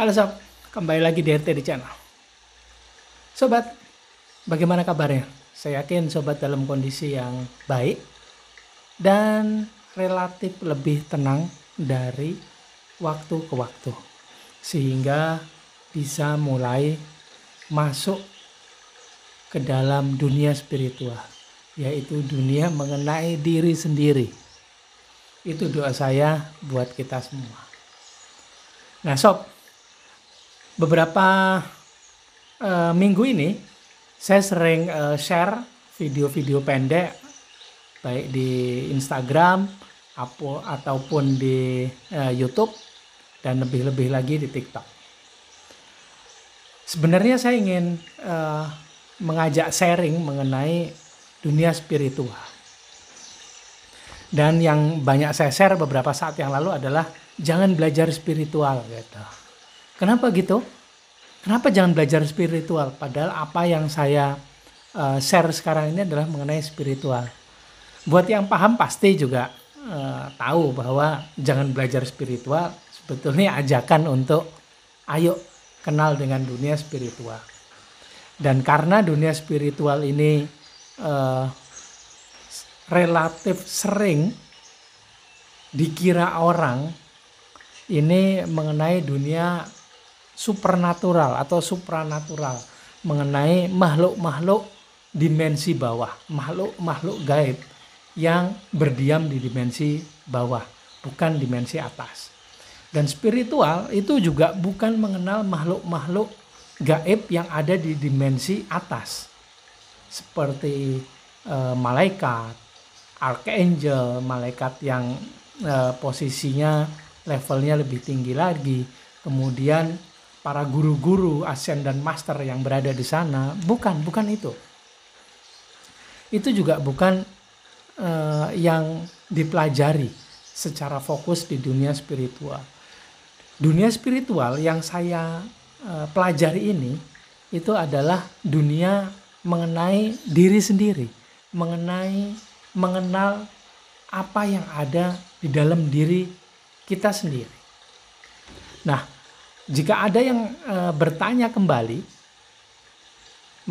Halo sob, kembali lagi di RT di channel. Sobat, bagaimana kabarnya? Saya yakin sobat dalam kondisi yang baik dan relatif lebih tenang dari waktu ke waktu. Sehingga bisa mulai masuk ke dalam dunia spiritual, yaitu dunia mengenai diri sendiri. Itu doa saya buat kita semua. Nah sob, beberapa minggu ini saya sering share video-video pendek baik di Instagram ataupun di YouTube dan lebih-lebih lagi di TikTok. Sebenarnya saya ingin mengajak sharing mengenai dunia spiritual. Dan yang banyak saya share beberapa saat yang lalu adalah jangan belajar spiritual gitu. Kenapa gitu? Kenapa jangan belajar spiritual? Padahal apa yang saya share sekarang ini adalah mengenai spiritual. Buat yang paham pasti juga tahu bahwa jangan belajar spiritual sebetulnya ajakan untuk ayo kenal dengan dunia spiritual. Dan karena dunia spiritual ini relatif sering dikira orang ini mengenai dunia supernatural atau supranatural, mengenai makhluk-makhluk dimensi bawah, makhluk-makhluk gaib yang berdiam di dimensi bawah, bukan dimensi atas. Dan spiritual itu juga bukan mengenal makhluk-makhluk gaib yang ada di dimensi atas, seperti malaikat, archangel, malaikat yang posisinya levelnya lebih tinggi lagi, kemudian para guru-guru, ascend dan master yang berada di sana, bukan itu. Itu juga bukan yang dipelajari secara fokus di dunia spiritual. Dunia spiritual yang saya pelajari ini itu adalah dunia mengenai diri sendiri, mengenal apa yang ada di dalam diri kita sendiri. Nah, jika ada yang bertanya kembali,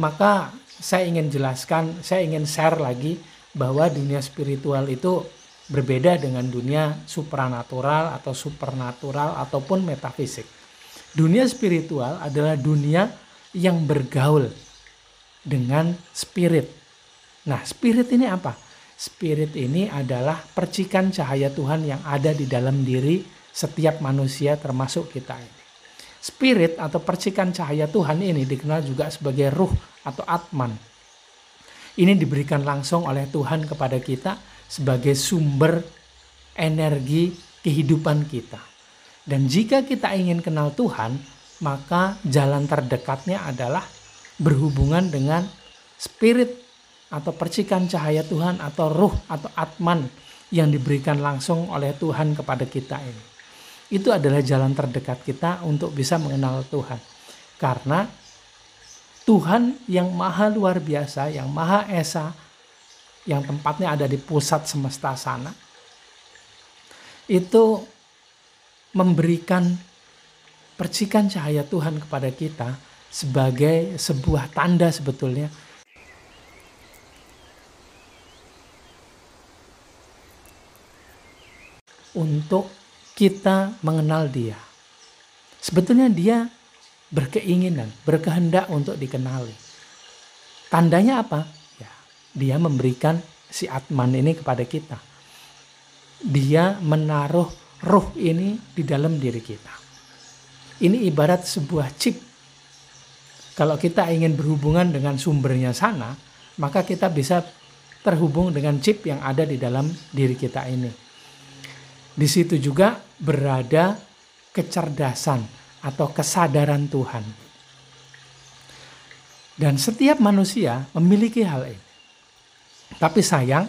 maka saya ingin jelaskan, saya ingin share lagi bahwa dunia spiritual itu berbeda dengan dunia supranatural atau supernatural ataupun metafisik. Dunia spiritual adalah dunia yang bergaul dengan spirit. Nah, spirit ini apa? Spirit ini adalah percikan cahaya Tuhan yang ada di dalam diri setiap manusia termasuk kita ini. Spirit atau percikan cahaya Tuhan ini dikenal juga sebagai ruh atau atman. Ini diberikan langsung oleh Tuhan kepada kita sebagai sumber energi kehidupan kita. Dan jika kita ingin kenal Tuhan, maka jalan terdekatnya adalah berhubungan dengan spirit atau percikan cahaya Tuhan atau ruh atau atman yang diberikan langsung oleh Tuhan kepada kita ini. Itu adalah jalan terdekat kita untuk bisa mengenal Tuhan. Karena Tuhan yang maha luar biasa, yang maha esa, yang tempatnya ada di pusat semesta sana, itu memberikan percikan cahaya Tuhan kepada kita sebagai sebuah tanda sebetulnya untuk kita mengenal dia. Sebetulnya dia berkeinginan, berkehendak untuk dikenali. Tandanya apa? Ya, dia memberikan si Atman ini kepada kita. Dia menaruh ruh ini di dalam diri kita. Ini ibarat sebuah chip. Kalau kita ingin berhubungan dengan sumbernya sana, maka kita bisa terhubung dengan chip yang ada di dalam diri kita ini. Di situ juga berada kecerdasan atau kesadaran Tuhan. Dan setiap manusia memiliki hal ini. Tapi sayang,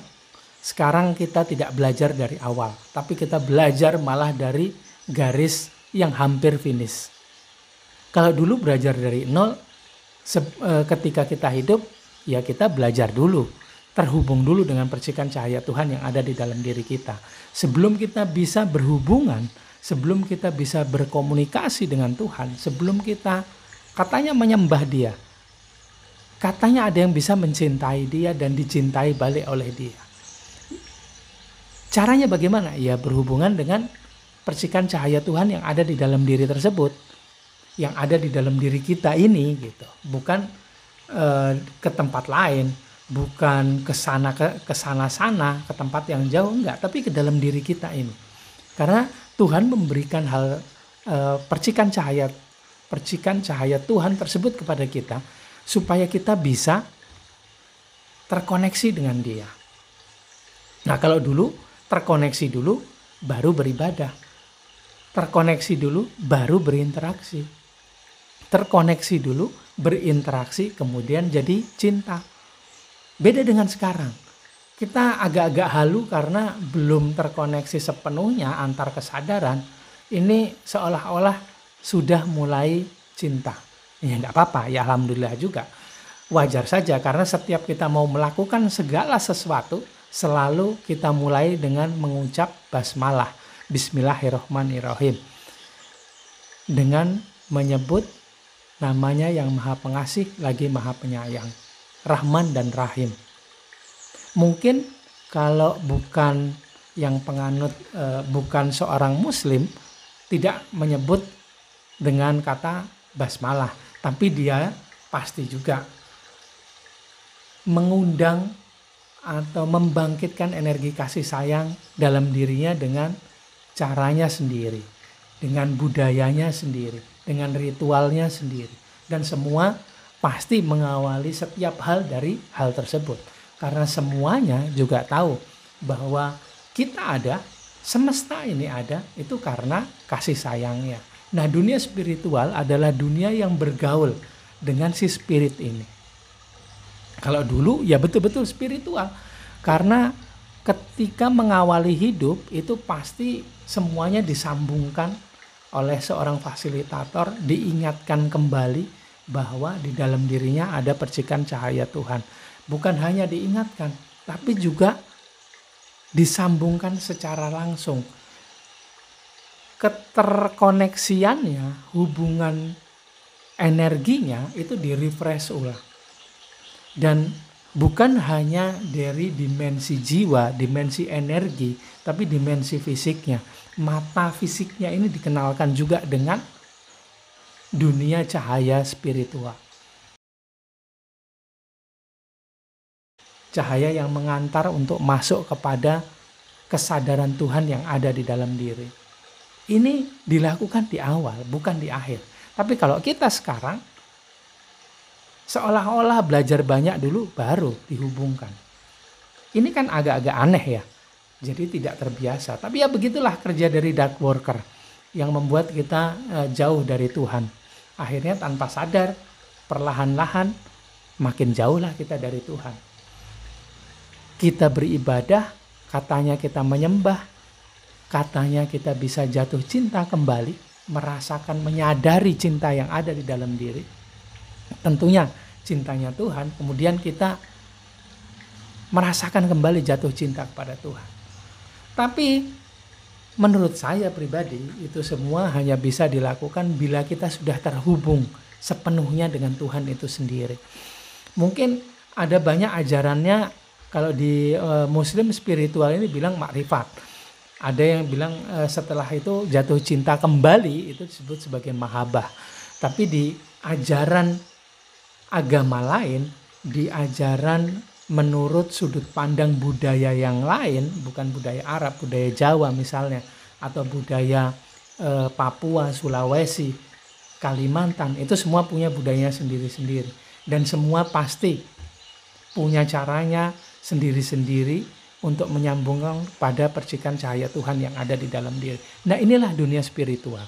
sekarang kita tidak belajar dari awal. Tapi kita belajar malah dari garis yang hampir finish. Kalau dulu belajar dari nol, ketika kita hidup, ya kita belajar dulu. Terhubung dulu dengan percikan cahaya Tuhan yang ada di dalam diri kita. Sebelum kita bisa berhubungan sebelum kita bisa berkomunikasi dengan Tuhan, sebelum kita katanya menyembah Dia, katanya ada yang bisa mencintai Dia dan dicintai balik oleh Dia. Caranya bagaimana? Ya berhubungan dengan percikan cahaya Tuhan yang ada di dalam diri tersebut, yang ada di dalam diri kita ini gitu. Bukan ke tempat lain, bukan ke sana sana ke tempat yang jauh, enggak, tapi ke dalam diri kita ini. Karena Tuhan memberikan percikan cahaya Tuhan tersebut kepada kita supaya kita bisa terkoneksi dengan Dia. Nah, kalau dulu terkoneksi dulu baru beribadah. Terkoneksi dulu baru berinteraksi. Terkoneksi dulu berinteraksi kemudian jadi cinta. Beda dengan sekarang. Kita agak-agak halu karena belum terkoneksi sepenuhnya antar kesadaran. Ini seolah-olah sudah mulai cinta. Ya enggak apa-apa, ya alhamdulillah juga. Wajar saja karena setiap kita mau melakukan segala sesuatu selalu kita mulai dengan mengucap basmalah, bismillahirrahmanirrahim. Dengan menyebut namanya yang maha pengasih lagi maha penyayang, Rahman dan Rahim. Mungkin kalau bukan yang penganut, bukan seorang muslim, tidak menyebut dengan kata basmalah, tapi dia pasti juga mengundang atau membangkitkan energi kasih sayang dalam dirinya dengan caranya sendiri, dengan budayanya sendiri, dengan ritualnya sendiri. Dan semua pasti mengawali setiap hal dari hal tersebut. Karena semuanya juga tahu bahwa kita ada, semesta ini ada, itu karena kasih sayangnya. Nah, dunia spiritual adalah dunia yang bergaul dengan si spirit ini. Kalau dulu ya betul-betul spiritual. Karena ketika mengawali hidup itu pasti semuanya disambungkan oleh seorang fasilitator, diingatkan kembali bahwa di dalam dirinya ada percikan cahaya Tuhan. Bukan hanya diingatkan, tapi juga disambungkan secara langsung. Keterkoneksiannya, hubungan energinya itu di-refresh ulang. Dan bukan hanya dari dimensi jiwa, dimensi energi, tapi dimensi fisiknya. Mata fisiknya ini dikenalkan juga dengan dunia cahaya spiritual. Cahaya yang mengantar untuk masuk kepada kesadaran Tuhan yang ada di dalam diri. Ini dilakukan di awal, bukan di akhir. Tapi kalau kita sekarang seolah-olah belajar banyak dulu baru dihubungkan. Ini kan agak-agak aneh ya. Jadi tidak terbiasa. Tapi ya begitulah kerja dari dark worker yang membuat kita jauh dari Tuhan. Akhirnya tanpa sadar, perlahan-lahan makin jauhlah kita dari Tuhan. Kita beribadah, katanya kita menyembah, katanya kita bisa jatuh cinta kembali, merasakan, menyadari cinta yang ada di dalam diri. Tentunya cintanya Tuhan, kemudian kita merasakan kembali jatuh cinta kepada Tuhan. Tapi menurut saya pribadi itu semua hanya bisa dilakukan bila kita sudah terhubung sepenuhnya dengan Tuhan itu sendiri. Mungkin ada banyak ajarannya, kalau di Muslim spiritual ini bilang makrifat. Ada yang bilang setelah itu jatuh cinta kembali, itu disebut sebagai mahabbah. Tapi di ajaran agama lain, di ajaran menurut sudut pandang budaya yang lain, bukan budaya Arab, budaya Jawa misalnya, atau budaya Papua, Sulawesi, Kalimantan, itu semua punya budayanya sendiri-sendiri. Dan semua pasti punya caranya sendiri-sendiri untuk menyambungkan pada percikan cahaya Tuhan yang ada di dalam diri. Nah, inilah dunia spiritual.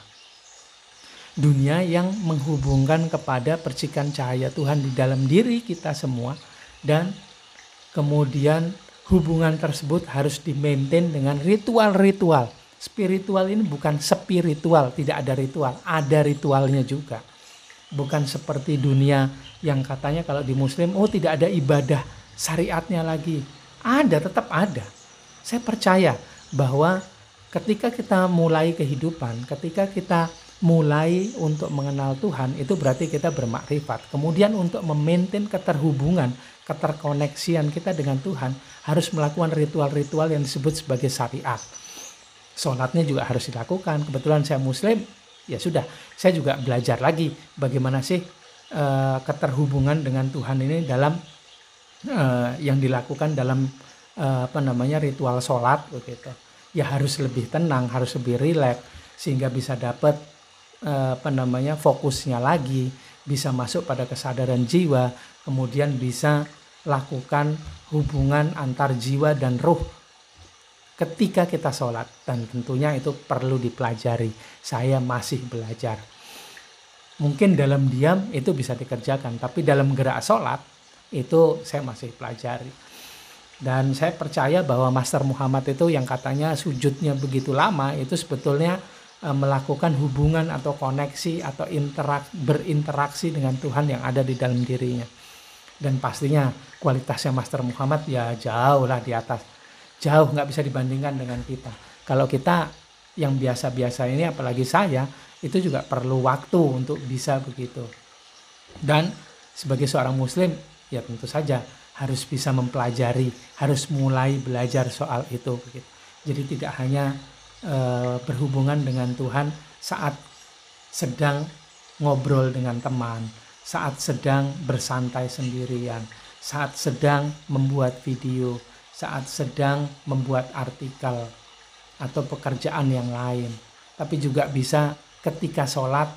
Dunia yang menghubungkan kepada percikan cahaya Tuhan di dalam diri kita semua, dan kemudian hubungan tersebut harus di-maintain dengan ritual-ritual. Spiritual ini bukan spiritual, tidak ada ritual, ada ritualnya juga. Bukan seperti dunia yang katanya kalau di Muslim, oh tidak ada ibadah syariatnya lagi. Ada, tetap ada. Saya percaya bahwa Ketika kita mulai kehidupan, ketika kita mulai untuk mengenal Tuhan, itu berarti kita bermakrifat. Kemudian untuk memaintain keterhubungan, keterkoneksian kita dengan Tuhan, harus melakukan ritual-ritual yang disebut sebagai syariat. Sholatnya juga harus dilakukan. Kebetulan saya Muslim, ya sudah, saya juga belajar lagi bagaimana sih keterhubungan dengan Tuhan ini dalam yang dilakukan dalam ritual sholat begitu. Ya harus lebih tenang, harus lebih rileks sehingga bisa dapat fokusnya lagi, bisa masuk pada kesadaran jiwa, kemudian bisa lakukan hubungan antar jiwa dan ruh ketika kita sholat. Dan tentunya itu perlu dipelajari. Saya masih belajar. Mungkin dalam diam itu bisa dikerjakan, tapi dalam gerak sholat itu saya masih pelajari. Dan saya percaya bahwa Master Muhammad itu yang katanya sujudnya begitu lama, itu sebetulnya melakukan hubungan atau koneksi atau berinteraksi dengan Tuhan yang ada di dalam dirinya. Dan pastinya kualitasnya Master Muhammad ya jauh lah di atas. Jauh nggak bisa dibandingkan dengan kita. Kalau kita yang biasa-biasa ini, apalagi saya, itu juga perlu waktu untuk bisa begitu. Dan sebagai seorang Muslim, ya tentu saja harus bisa mempelajari, harus mulai belajar soal itu. Begitu. Jadi tidak hanya berhubungan dengan Tuhan saat sedang ngobrol dengan teman, saat sedang bersantai sendirian, saat sedang membuat video, saat sedang membuat artikel atau pekerjaan yang lain. Tapi juga bisa ketika sholat,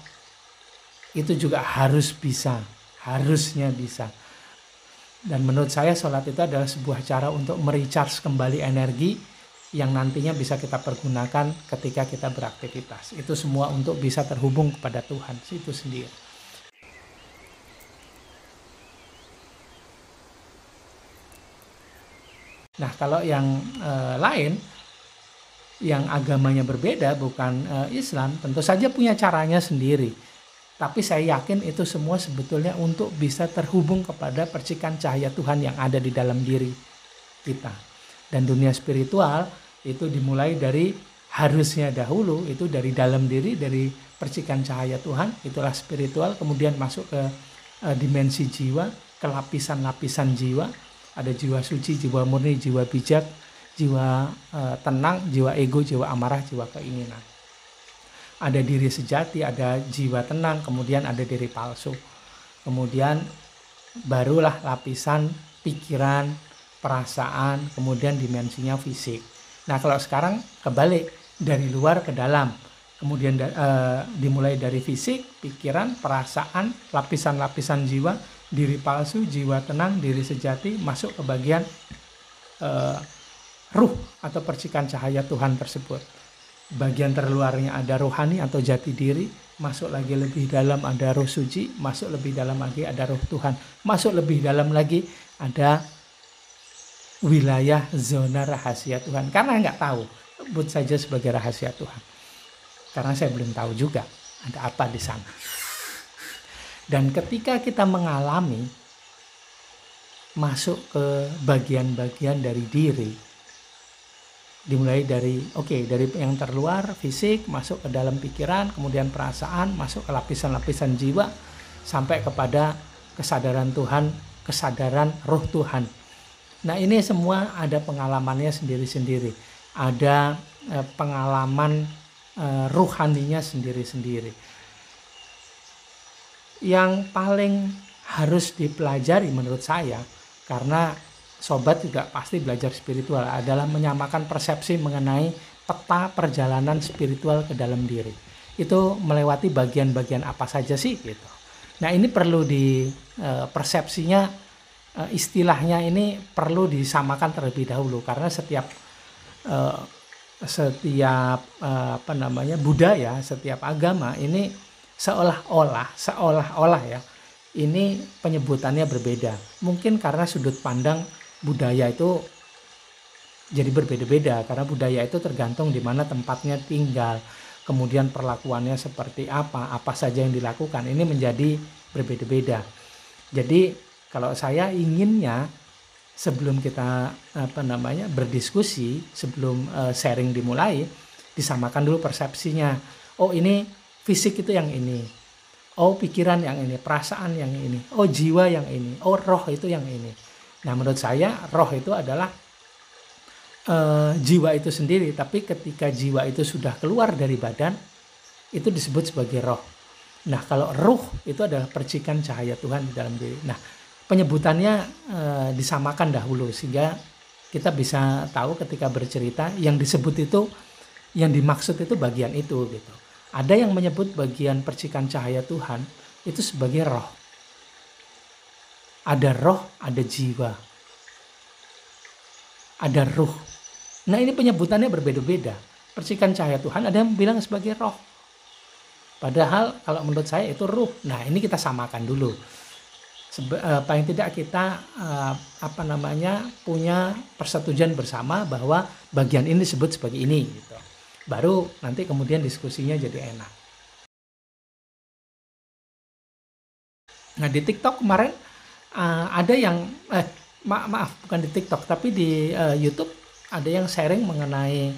itu juga harus bisa, harusnya bisa. Dan menurut saya sholat itu adalah sebuah cara untuk merecharge kembali energi yang nantinya bisa kita pergunakan ketika kita beraktivitas. Itu semua untuk bisa terhubung kepada Tuhan itu sendiri. Nah, kalau yang lain, yang agamanya berbeda, bukan Islam, tentu saja punya caranya sendiri. Tapi saya yakin itu semua sebetulnya untuk bisa terhubung kepada percikan cahaya Tuhan yang ada di dalam diri kita. Dan dunia spiritual itu dimulai dari, harusnya dahulu itu dari dalam diri, dari percikan cahaya Tuhan, itulah spiritual, kemudian masuk ke dimensi jiwa, ke lapisan-lapisan jiwa. Ada jiwa suci, jiwa murni, jiwa bijak, jiwa tenang, jiwa ego, jiwa amarah, jiwa keinginan. Ada diri sejati, ada jiwa tenang, kemudian ada diri palsu. Kemudian barulah lapisan pikiran, perasaan, kemudian dimensinya fisik. Nah, kalau sekarang kebalik, dari luar ke dalam. Kemudian dimulai dari fisik, pikiran, perasaan, lapisan-lapisan jiwa, diri palsu, jiwa tenang, diri sejati, masuk ke bagian ruh atau percikan cahaya Tuhan tersebut. Bagian terluarnya ada rohani atau jati diri, masuk lagi lebih dalam ada roh suci, masuk lebih dalam lagi ada roh Tuhan, masuk lebih dalam lagi ada wilayah zona rahasia Tuhan. Karena nggak tahu, sebut saja sebagai rahasia Tuhan. Karena saya belum tahu juga ada apa di sana. Dan ketika kita mengalami masuk ke bagian-bagian dari diri, dimulai dari dari yang terluar fisik, masuk ke dalam pikiran, kemudian perasaan, masuk ke lapisan-lapisan jiwa, sampai kepada kesadaran Tuhan, kesadaran roh Tuhan. Nah, ini semua ada pengalamannya sendiri-sendiri, ada pengalaman ruhaninya sendiri-sendiri. Yang paling harus dipelajari menurut saya, karena sobat juga pasti belajar spiritual, adalah menyamakan persepsi mengenai peta perjalanan spiritual ke dalam diri. Itu melewati bagian-bagian apa saja sih gitu. Nah, ini perlu di persepsinya, istilahnya ini perlu disamakan terlebih dahulu, karena setiap budaya, setiap agama ini seolah-olah ya, ini penyebutannya berbeda. Mungkin karena sudut pandang budaya itu jadi berbeda-beda, karena budaya itu tergantung di mana tempatnya tinggal, kemudian perlakuannya seperti apa saja yang dilakukan, ini menjadi berbeda-beda. Jadi kalau saya inginnya, sebelum kita berdiskusi, sebelum sharing dimulai, Disamakan dulu persepsinya. Oh ini fisik itu yang ini. Oh pikiran yang ini, perasaan yang ini. Oh jiwa yang ini. Oh roh itu yang ini. Nah menurut saya roh itu adalah jiwa itu sendiri. Tapi ketika jiwa itu sudah keluar dari badan, itu disebut sebagai roh. Nah kalau ruh itu adalah percikan cahaya Tuhan di dalam diri. Nah penyebutannya disamakan dahulu sehingga kita bisa tahu ketika bercerita yang disebut itu, yang dimaksud itu bagian itu gitu. Ada yang menyebut bagian percikan cahaya Tuhan itu sebagai roh. Ada roh, ada jiwa. Ada ruh. Nah ini penyebutannya berbeda-beda. Percikan cahaya Tuhan ada yang bilang sebagai roh. Padahal kalau menurut saya itu ruh. Nah ini kita samakan dulu. Paling tidak kita punya persetujuan bersama bahwa bagian ini disebut sebagai ini gitu. Baru nanti kemudian diskusinya jadi enak. Nah di TikTok kemarin ada yang maaf bukan di TikTok tapi di YouTube ada yang sharing mengenai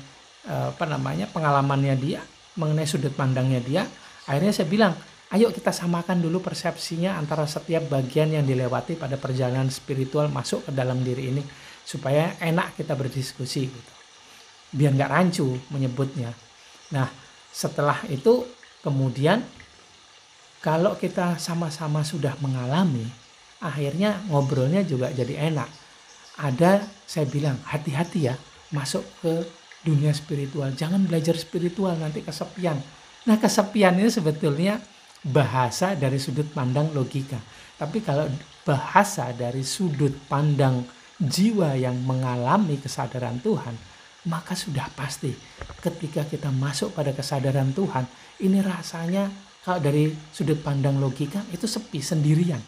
pengalamannya dia, mengenai sudut pandangnya dia. Akhirnya saya bilang, ayo kita samakan dulu persepsinya antara setiap bagian yang dilewati pada perjalanan spiritual masuk ke dalam diri ini supaya enak kita berdiskusi gitu. Biar nggak rancu menyebutnya. Nah setelah itu kemudian kalau kita sama-sama sudah mengalami, akhirnya ngobrolnya juga jadi enak. Saya bilang hati-hati ya masuk ke dunia spiritual, jangan belajar spiritual nanti kesepian. Nah kesepian ini sebetulnya bahasa dari sudut pandang logika. Tapi kalau bahasa dari sudut pandang jiwa yang mengalami kesadaran Tuhan, maka sudah pasti ketika kita masuk pada kesadaran Tuhan, ini rasanya kalau dari sudut pandang logika itu sepi, sendirian.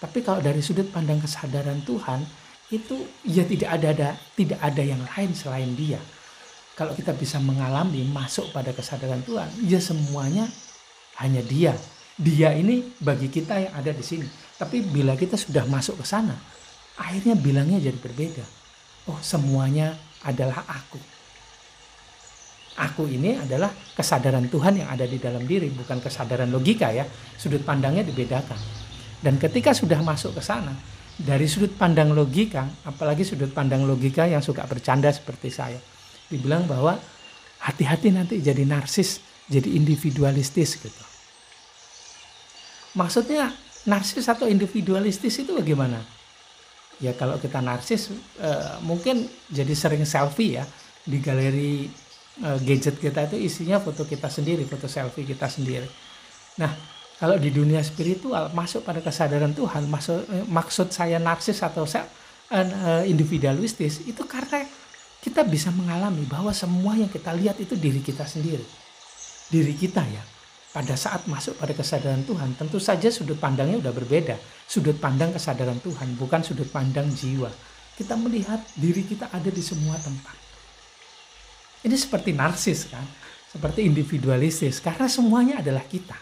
Tapi kalau dari sudut pandang kesadaran Tuhan, itu ya tidak ada yang lain selain Dia. Kalau kita bisa mengalami masuk pada kesadaran Tuhan, ya semuanya hanya Dia. Dia ini bagi kita yang ada di sini. Tapi bila kita sudah masuk ke sana, akhirnya bilangnya jadi berbeda. Oh, semuanya adalah aku. Aku ini adalah kesadaran Tuhan yang ada di dalam diri, bukan kesadaran logika ya. Sudut pandangnya dibedakan. Dan ketika sudah masuk ke sana, dari sudut pandang logika, apalagi sudut pandang logika yang suka bercanda seperti saya, dibilang bahwa hati-hati nanti jadi narsis, jadi individualistis gitu. Maksudnya narsis atau individualistis itu bagaimana? Ya kalau kita narsis mungkin jadi sering selfie ya, di galeri gadget kita itu isinya foto kita sendiri, foto selfie kita sendiri. Nah kalau di dunia spiritual masuk pada kesadaran Tuhan, maksud saya narsis atau individualistis itu karena kita bisa mengalami bahwa semua yang kita lihat itu diri kita sendiri. Diri kita ya. Pada saat masuk pada kesadaran Tuhan, tentu saja sudut pandangnya udah berbeda. Sudut pandang kesadaran Tuhan, bukan sudut pandang jiwa. Kita melihat diri kita ada di semua tempat. Ini seperti narsis kan, seperti individualistis, karena semuanya adalah kita.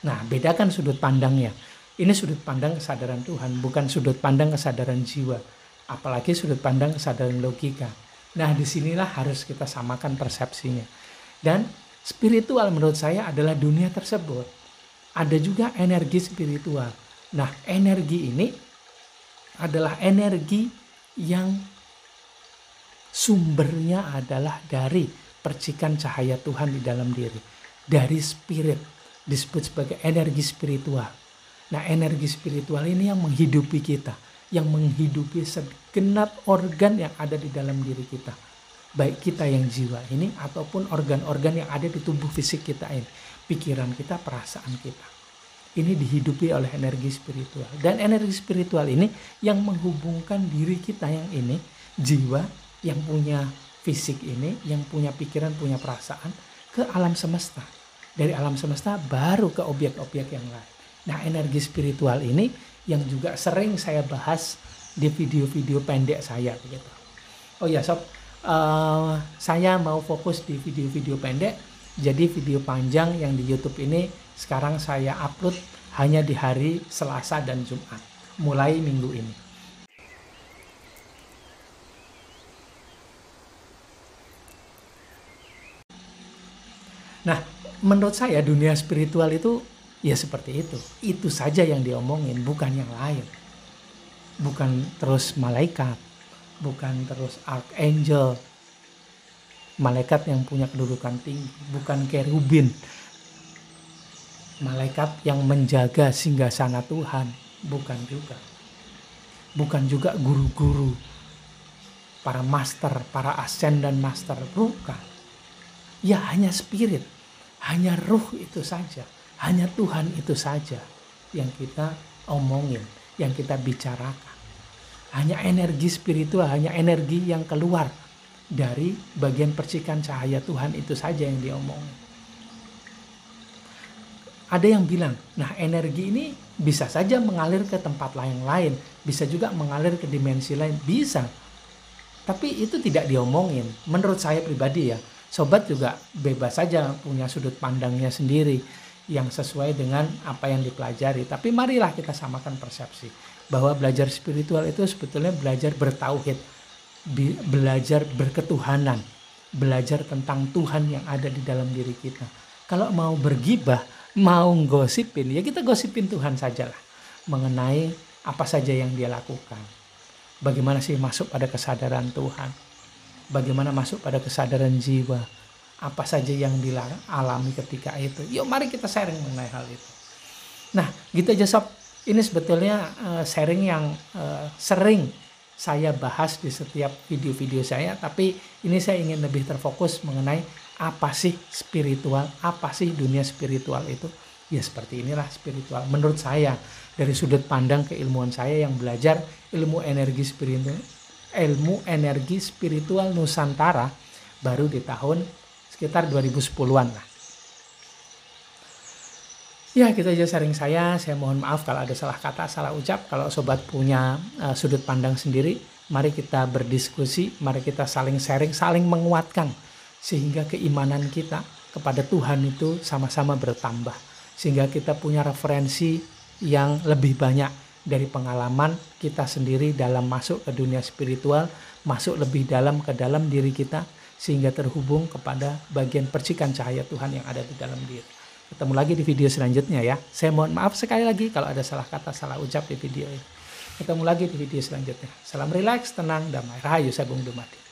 Nah, bedakan sudut pandangnya. Ini sudut pandang kesadaran Tuhan, bukan sudut pandang kesadaran jiwa. Apalagi sudut pandang kesadaran logika. Nah, disinilah harus kita samakan persepsinya. Dan spiritual menurut saya adalah dunia tersebut. Ada juga energi spiritual. Nah, energi ini adalah energi yang sumbernya adalah dari percikan cahaya Tuhan di dalam diri. Dari spirit, disebut sebagai energi spiritual. Nah, energi spiritual ini yang menghidupi kita, yang menghidupi segenap organ yang ada di dalam diri kita. Baik kita yang jiwa ini ataupun organ-organ yang ada di tubuh fisik kita ini. Pikiran kita, perasaan kita. Ini dihidupi oleh energi spiritual. Dan energi spiritual ini yang menghubungkan diri kita yang ini, jiwa yang punya fisik ini, yang punya pikiran, punya perasaan, ke alam semesta. Dari alam semesta baru ke objek-objek yang lain. Nah, energi spiritual ini yang juga sering saya bahas di video-video pendek saya begitu. Oh ya sob, saya mau fokus di video-video pendek. Jadi video panjang yang di YouTube ini sekarang saya upload hanya di hari Selasa dan Jumat, mulai minggu ini. Nah, menurut saya dunia spiritual itu ya seperti itu. Itu saja yang diomongin, bukan yang lain. Bukan terus malaikat, bukan terus archangel, malaikat yang punya kedudukan tinggi, bukan kerubin, malaikat yang menjaga singgasana Tuhan, bukan juga. Bukan juga guru-guru, para master, para ascend dan master, bukan. Ya hanya spirit, hanya ruh itu saja, hanya Tuhan itu saja yang kita omongin, yang kita bicarakan. Hanya energi spiritual, hanya energi yang keluar dari bagian percikan cahaya Tuhan itu saja yang diomongin. Ada yang bilang, nah energi ini bisa saja mengalir ke tempat lain, bisa juga mengalir ke dimensi lain, bisa. Tapi itu tidak diomongin. Menurut saya pribadi ya, sobat juga bebas saja punya sudut pandangnya sendiri yang sesuai dengan apa yang dipelajari. Tapi marilah kita samakan persepsi bahwa belajar spiritual itu sebetulnya belajar bertauhid, belajar berketuhanan, belajar tentang Tuhan yang ada di dalam diri kita. Kalau mau bergibah, mau gosipin, ya kita gosipin Tuhan sajalah mengenai apa saja yang dia lakukan. Bagaimana sih masuk pada kesadaran Tuhan, bagaimana masuk pada kesadaran jiwa, apa saja yang dialami ketika itu. Yuk mari kita sharing mengenai hal itu. Nah gitu aja sob, ini sebetulnya sharing yang sering saya bahas di setiap video-video saya, tapi ini saya ingin lebih terfokus mengenai apa sih spiritual, apa sih dunia spiritual itu. Ya seperti inilah spiritual menurut saya, dari sudut pandang keilmuan saya yang belajar ilmu energi spiritual Nusantara baru di tahun sekitar 2010-an lah. Ya gitu aja sharing saya mohon maaf kalau ada salah kata, salah ucap. Kalau sobat punya sudut pandang sendiri, mari kita berdiskusi, mari kita saling sharing, saling menguatkan, sehingga keimanan kita kepada Tuhan itu sama-sama bertambah, sehingga kita punya referensi yang lebih banyak dari pengalaman kita sendiri dalam masuk ke dunia spiritual, masuk lebih dalam ke dalam diri kita, sehingga terhubung kepada bagian percikan cahaya Tuhan yang ada di dalam diri. Ketemu lagi di video selanjutnya ya. Saya mohon maaf sekali lagi kalau ada salah kata, salah ucap di video ini. Ketemu lagi di video selanjutnya. Salam rileks, tenang, damai, rahayu, sagung dumadi.